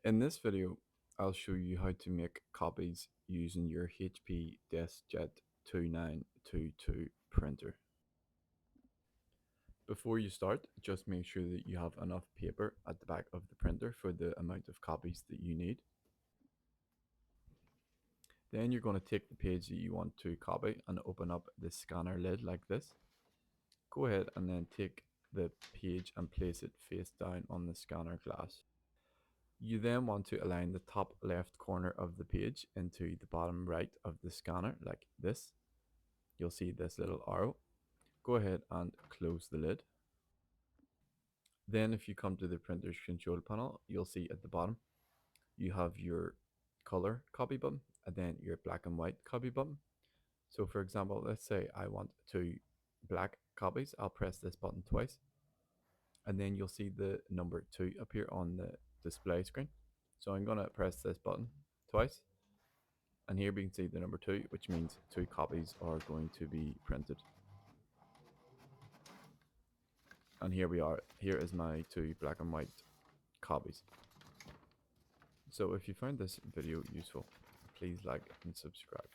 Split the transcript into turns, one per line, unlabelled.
In this video, I'll show you how to make copies using your HP DeskJet 2922 printer. Before you start, just make sure that you have enough paper at the back of the printer for the amount of copies that you need. Then you're going to take the page that you want to copy and open up the scanner lid like this. Go ahead and then take the page and place it face down on the scanner glass. You then want to align the top left corner of the page into the bottom right of the scanner like this. You'll see this little arrow. Go ahead and close the lid. Then if you come to the printer's control panel, you'll see at the bottom you have your color copy button and then your black and white copy button. So for example, let's say I want two black copies. I'll press this button twice and then you'll see the number 2 appear on the display screen. So I'm going to press this button twice, and here we can see the number 2, which means 2 copies are going to be printed. And here we are. Here is my 2 black and white copies. So if you found this video useful, please like and subscribe.